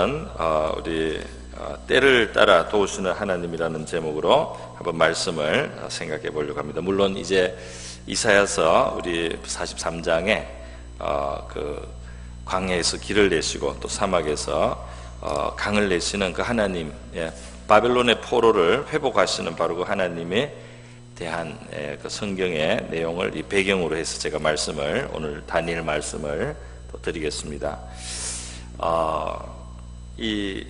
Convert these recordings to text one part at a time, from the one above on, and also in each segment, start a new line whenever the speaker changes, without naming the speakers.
오늘은 우리 때를 따라 도우시는 하나님이라는 제목으로 한번 말씀을 생각해 보려고 합니다. 물론 이제 이사야서 우리 43장에 그 광야에서 길을 내시고 또 사막에서 강을 내시는 그 하나님, 바벨론의 포로를 회복하시는 바로 그 하나님에 대한 그 성경의 내용을 이 배경으로 해서 제가 말씀을 오늘 다니엘 말씀을 또 드리겠습니다. 이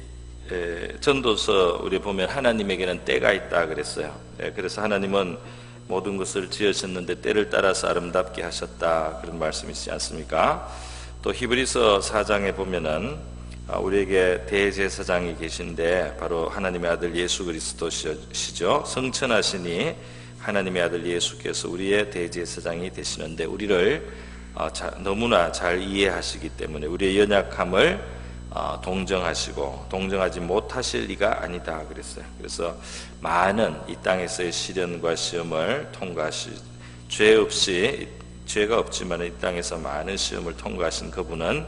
전도서 우리 보면 하나님에게는 때가 있다 그랬어요. 그래서 하나님은 모든 것을 지으셨는데 때를 따라서 아름답게 하셨다, 그런 말씀이 있지 않습니까? 또 히브리서 4장에 보면은 우리에게 대제사장이 계신데 바로 하나님의 아들 예수 그리스도시죠. 성천하시니 하나님의 아들 예수께서 우리의 대제사장이 되시는데 우리를 너무나 잘 이해하시기 때문에 우리의 연약함을 동정하시고 동정하지 못하실 리가 아니다 그랬어요. 그래서 많은 이 땅에서의 시련과 시험을 죄가 없지만 이 땅에서 많은 시험을 통과하신 그분은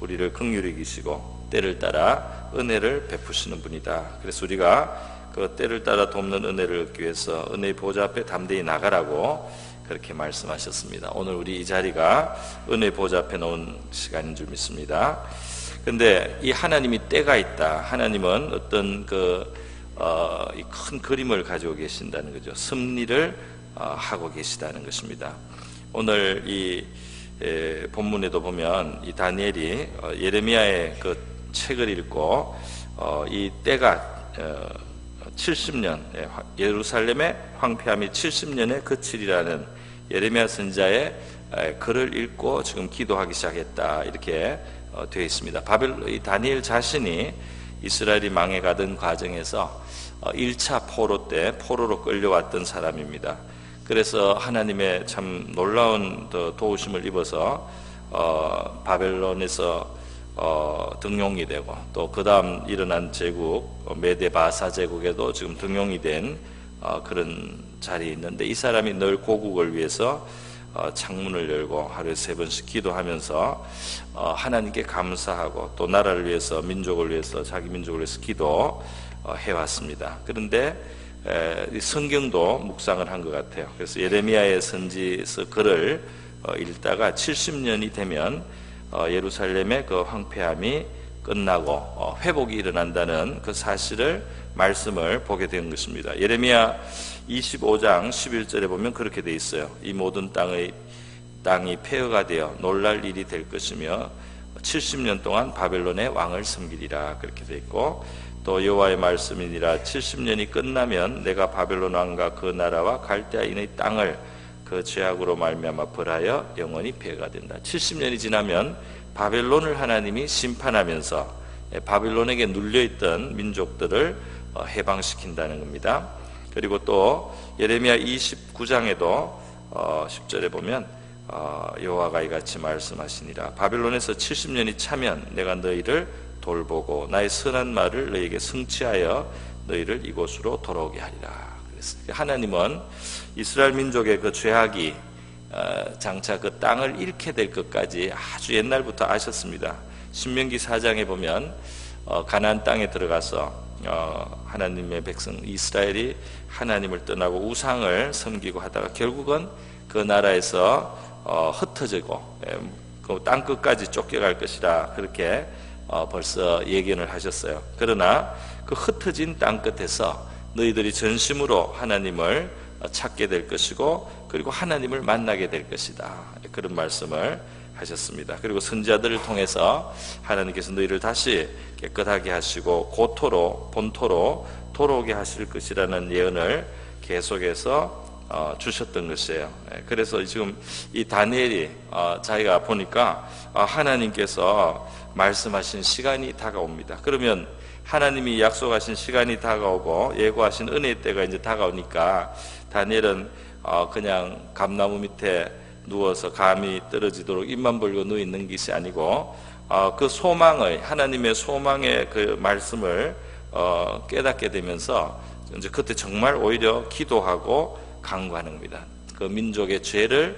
우리를 긍휼히 여기시고 때를 따라 은혜를 베푸시는 분이다. 그래서 우리가 그 때를 따라 돕는 은혜를 얻기 위해서 은혜의 보좌 앞에 담대히 나가라고 그렇게 말씀하셨습니다. 오늘 우리 이 자리가 은혜의 보좌 앞에 놓은 시간인 줄 믿습니다. 근데 이 하나님이 때가 있다. 하나님은 어떤 이 큰 그림을 가지고 계신다는 거죠. 섭리를 하고 계시다는 것입니다. 오늘 이 본문에도 보면 이 다니엘이 예레미야의 그 책을 읽고 이 때가 70년, 예루살렘의 황폐함이 70년에 그치리라는 예레미야 선지자의 글을 읽고 지금 기도하기 시작했다, 이렇게 되어 있습니다. 이 다니엘 자신이 이스라엘이 망해가던 과정에서 1차 포로 때 포로로 끌려왔던 사람입니다. 그래서 하나님의 참 놀라운 도우심을 입어서 바벨론에서 등용이 되고 또 그 다음 일어난 제국 메데 바사 제국에도 지금 등용이 된 그런 자리에 있는데 이 사람이 늘 고국을 위해서 창문을 열고 하루에 3번씩 기도하면서 하나님께 감사하고 또 나라를 위해서 민족을 위해서 자기 민족을 위해서 기도해왔습니다. 그런데 이 성경도 묵상을 한 것 같아요. 그래서 예레미야의 선지서 글을 읽다가 70년이 되면 예루살렘의 그 황폐함이 끝나고 회복이 일어난다는 그 사실을 말씀을 보게 된 것입니다. 예레미야 25장 11절에 보면 그렇게 돼 있어요. 이 모든 땅이 폐허가 되어 놀랄 일이 될 것이며 70년 동안 바벨론의 왕을 섬기리라, 그렇게 돼 있고 또 여호와의 말씀이니라 70년이 끝나면 내가 바벨론 왕과 그 나라와 갈대아인의 땅을 그 죄악으로 말미암아 벌하여 영원히 폐허가 된다. 70년이 지나면 바벨론을 하나님이 심판하면서 바벨론에게 눌려있던 민족들을 해방시킨다는 겁니다. 그리고 또 예레미야 29장에도 10절에 보면 여호와가 이같이 말씀하시니라 바벨론에서 70년이 차면 내가 너희를 돌보고 나의 선한 말을 너희에게 성취하여 너희를 이곳으로 돌아오게 하리라. 하나님은 이스라엘 민족의 그 죄악이 장차 그 땅을 잃게 될 것까지 아주 옛날부터 아셨습니다. 신명기 4장에 보면 가나안 땅에 들어가서 하나님의 백성 이스라엘이 하나님을 떠나고 우상을 섬기고 하다가 결국은 그 나라에서 흩어지고 그 땅 끝까지 쫓겨갈 것이라 그렇게 벌써 예견을 하셨어요. 그러나 그 흩어진 땅 끝에서 너희들이 전심으로 하나님을 찾게 될 것이고 그리고 하나님을 만나게 될 것이다, 그런 말씀을 하셨습니다. 그리고 선지자들을 통해서 하나님께서 너희를 다시 깨끗하게 하시고 고토로 본토로 돌아오게 하실 것이라는 예언을 계속해서 주셨던 것이에요. 그래서 지금 이 다니엘이 자기가 보니까 하나님께서 말씀하신 시간이 다가옵니다. 그러면 하나님이 약속하신 시간이 다가오고 예고하신 은혜의 때가 이제 다가오니까 다니엘은 그냥 감나무 밑에 누워서 감이 떨어지도록 입만 벌고 누워 있는 것이 아니고 그 소망의 하나님의 소망의 그 말씀을 깨닫게 되면서 이제 그때 정말 오히려 기도하고 간구하는 겁니다. 그 민족의 죄를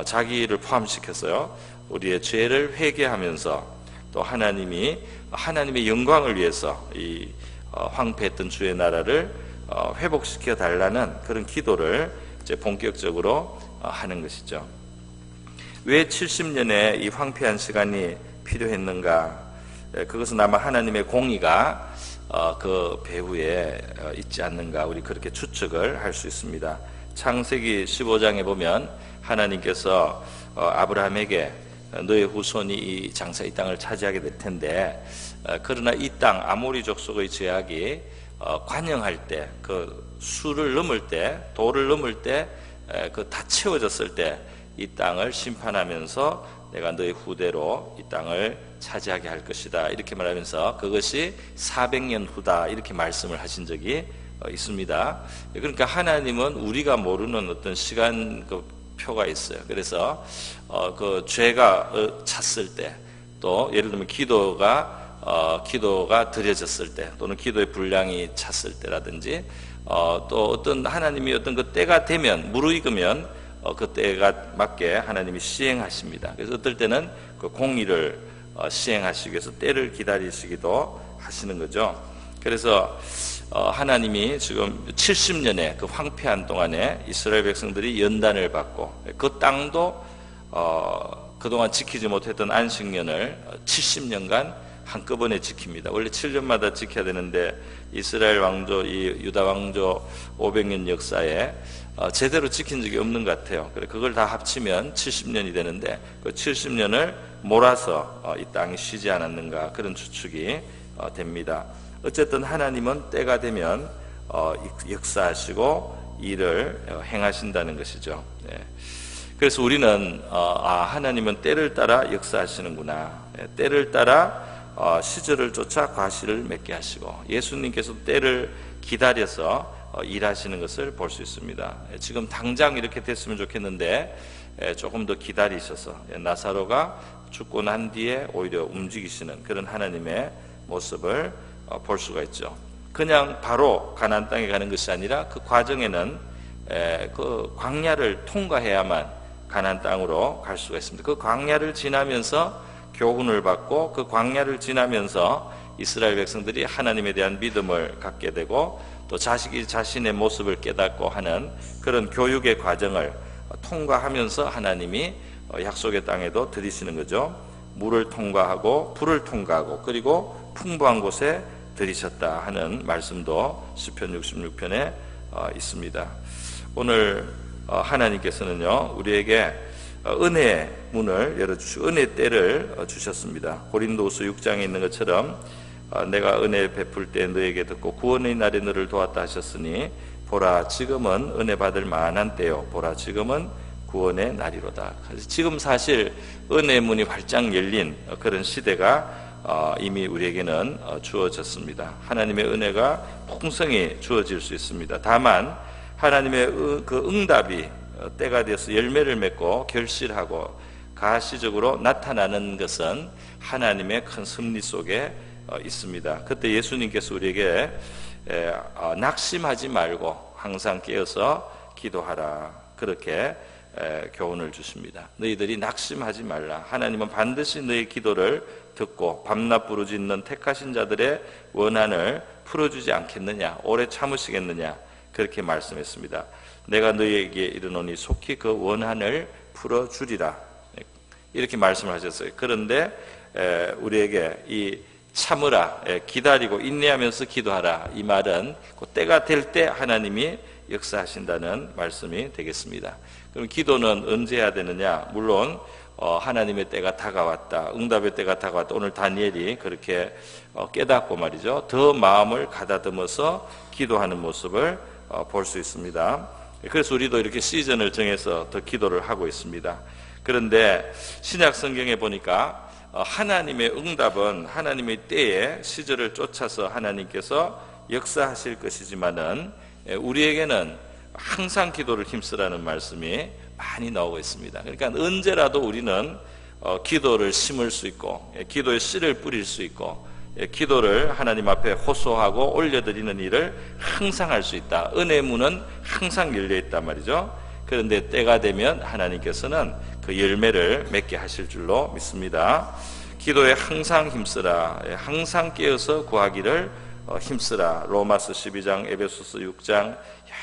자기를 포함시켜서요, 우리의 죄를 회개하면서 또 하나님이 하나님의 영광을 위해서 이 황폐했던 주의 나라를 회복시켜 달라는 그런 기도를 이제 본격적으로 하는 것이죠. 왜 70년의 이 황폐한 시간이 필요했는가? 그것은 아마 하나님의 공의가 그 배후에 있지 않는가, 우리 그렇게 추측을 할 수 있습니다. 창세기 15장에 보면 하나님께서 아브라함에게 너의 후손이 이 장사 이 땅을 차지하게 될 텐데, 그러나 이 땅 아모리 족속의 죄악이 관영할 때, 그 수를 넘을 때, 도를 넘을 때, 그 다 채워졌을 때 이 땅을 심판하면서 내가 너의 후대로 이 땅을 차지하게 할 것이다, 이렇게 말하면서 그것이 400년 후다, 이렇게 말씀을 하신 적이 있습니다. 그러니까 하나님은 우리가 모르는 어떤 시간 표가 있어요. 그래서 그 죄가 찼을 때, 또 예를 들면 기도가 드려졌을 때, 또는 기도의 분량이 찼을 때라든지, 또 어떤 하나님이 어떤 그 때가 되면, 무르익으면 그 때가 맞게 하나님이 시행하십니다. 그래서 어떨 때는 그 공의를 시행하시기 위해서 때를 기다리시기도 하시는 거죠. 그래서 하나님이 지금 70년의 그 황폐한 동안에 이스라엘 백성들이 연단을 받고, 그 땅도 그동안 지키지 못했던 안식년을 70년간 한꺼번에 지킵니다. 원래 7년마다 지켜야 되는데 이스라엘 왕조, 이 유다 왕조 500년 역사에 제대로 지킨 적이 없는 것 같아요. 그래 그걸 다 합치면 70년이 되는데, 그 70년을 몰아서 이 땅이 쉬지 않았는가, 그런 추측이 됩니다. 어쨌든 하나님은 때가 되면 역사하시고 일을 행하신다는 것이죠. 그래서 우리는 하나님은 때를 따라 역사하시는구나, 때를 따라 시절을 쫓아 과실을 맺게 하시고, 예수님께서도 때를 기다려서 일하시는 것을 볼 수 있습니다. 지금 당장 이렇게 됐으면 좋겠는데 조금 더 기다리셔서 나사로가 죽고 난 뒤에 오히려 움직이시는 그런 하나님의 모습을 볼 수가 있죠. 그냥 바로 가나안 땅에 가는 것이 아니라 그 과정에는 그 광야를 통과해야만 가나안 땅으로 갈 수가 있습니다. 그 광야를 지나면서 교훈을 받고, 그 광야를 지나면서 이스라엘 백성들이 하나님에 대한 믿음을 갖게 되고, 또 자식이 자신의 모습을 깨닫고 하는 그런 교육의 과정을 통과하면서 하나님이 약속의 땅에도 들이시는 거죠. 물을 통과하고 불을 통과하고 그리고 풍부한 곳에 들이셨다 하는 말씀도 시편 66편에 있습니다. 오늘 하나님께서는요, 우리에게 은혜의 문을 열어주시고 은혜의 때를 주셨습니다. 고린도후서 6장에 있는 것처럼 내가 은혜 베풀 때 너에게 듣고 구원의 날에 너를 도왔다 하셨으니 보라 지금은 은혜 받을 만한 때요, 보라 지금은 구원의 날이로다. 그래서 지금 사실 은혜의 문이 활짝 열린 그런 시대가 이미 우리에게는 주어졌습니다. 하나님의 은혜가 풍성히 주어질 수 있습니다. 다만 하나님의 그 응답이 때가 되어서 열매를 맺고 결실하고 가시적으로 나타나는 것은 하나님의 큰 섭리 속에 있습니다. 그때 예수님께서 우리에게 낙심하지 말고 항상 깨어서 기도하라, 그렇게 교훈을 주십니다. 너희들이 낙심하지 말라. 하나님은 반드시 너희 기도를 듣고 밤낮 부르짖는 택하신 자들의 원한을 풀어주지 않겠느냐, 오래 참으시겠느냐, 그렇게 말씀했습니다. 내가 너희에게 이르노니 속히 그 원한을 풀어주리라, 이렇게 말씀을 하셨어요. 그런데 우리에게 이 참으라, 기다리고 인내하면서 기도하라, 이 말은 그 때가 될 때 하나님이 역사하신다는 말씀이 되겠습니다. 그럼 기도는 언제 해야 되느냐? 물론 하나님의 때가 다가왔다, 응답의 때가 다가왔다, 오늘 다니엘이 그렇게 깨닫고 말이죠, 더 마음을 가다듬어서 기도하는 모습을 볼 수 있습니다. 그래서 우리도 이렇게 시즌을 정해서 더 기도를 하고 있습니다. 그런데 신약 성경에 보니까 하나님의 응답은 하나님의 때에 시절을 쫓아서 하나님께서 역사하실 것이지만은 우리에게는 항상 기도를 힘쓰라는 말씀이 많이 나오고 있습니다. 그러니까 언제라도 우리는 기도를 심을 수 있고, 기도의 씨를 뿌릴 수 있고, 기도를 하나님 앞에 호소하고 올려드리는 일을 항상 할 수 있다. 은혜의 문은 항상 열려있단 말이죠. 그런데 때가 되면 하나님께서는 그 열매를 맺게 하실 줄로 믿습니다. 기도에 항상 힘쓰라. 항상 깨어서 구하기를 힘쓰라. 로마서 12장, 에베소서 6장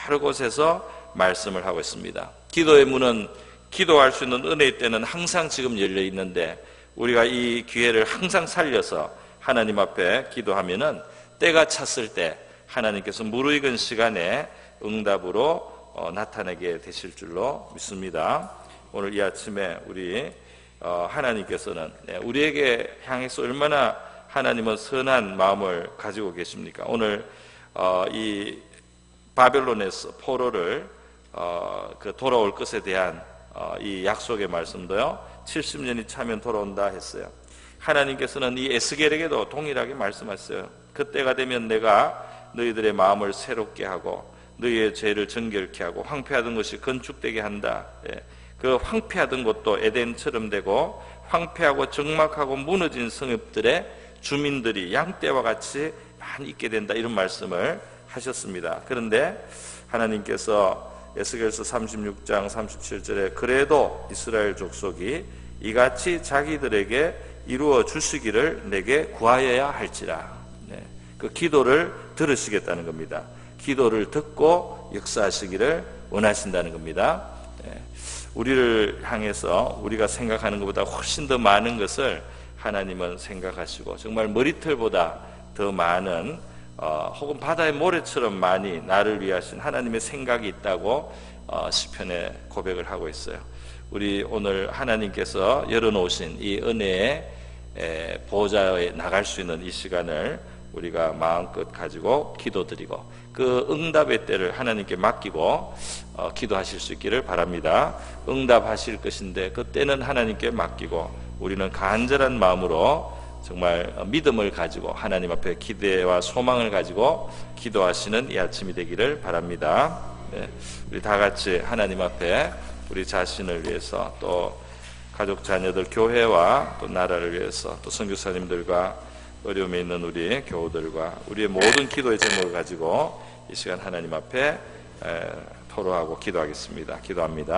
여러 곳에서 말씀을 하고 있습니다. 기도의 문은 기도할 수 있는 은혜의 때는 항상 지금 열려 있는데 우리가 이 기회를 항상 살려서 하나님 앞에 기도하면은 때가 찼을 때 하나님께서 무르익은 시간에 응답으로 나타내게 되실 줄로 믿습니다. 오늘 이 아침에 우리 하나님께서는 우리에게 향해서 얼마나 하나님은 선한 마음을 가지고 계십니까? 오늘 이 바벨론에서 포로를 그 돌아올 것에 대한 이 약속의 말씀도요, 70년이 차면 돌아온다 했어요. 하나님께서는 이 에스겔에게도 동일하게 말씀하셨어요. 그때가 되면 내가 너희들의 마음을 새롭게 하고 너희의 죄를 정결케 하고 황폐하던 것이 건축되게 한다. 그 황폐하던 것도 에덴처럼 되고 황폐하고 적막하고 무너진 성읍들의 주민들이 양떼와 같이 많이 있게 된다. 이런 말씀을 하셨습니다. 그런데 하나님께서 에스겔서 36장 37절에 그래도 이스라엘 족속이 이같이 자기들에게 이루어 주시기를 내게 구하여야 할지라. 그 기도를 들으시겠다는 겁니다. 기도를 듣고 역사하시기를 원하신다는 겁니다. 우리를 향해서 우리가 생각하는 것보다 훨씬 더 많은 것을 하나님은 생각하시고 정말 머리털보다 더 많은 혹은 바다의 모래처럼 많이 나를 위하신 하나님의 생각이 있다고 시편에 고백을 하고 있어요. 우리 오늘 하나님께서 열어놓으신 이 은혜의 보좌에 나갈 수 있는 이 시간을 우리가 마음껏 가지고 기도드리고 그 응답의 때를 하나님께 맡기고 기도하실 수 있기를 바랍니다. 응답하실 것인데 그 때는 하나님께 맡기고 우리는 간절한 마음으로 정말 믿음을 가지고 하나님 앞에 기대와 소망을 가지고 기도하시는 이 아침이 되기를 바랍니다. 우리 다 같이 하나님 앞에 우리 자신을 위해서 또 가족 자녀들 교회와 또 나라를 위해서 또 선교사님들과 어려움에 있는 우리 교우들과 우리의 모든 기도의 제목을 가지고 이 시간 하나님 앞에 토로하고 기도하겠습니다. 기도합니다.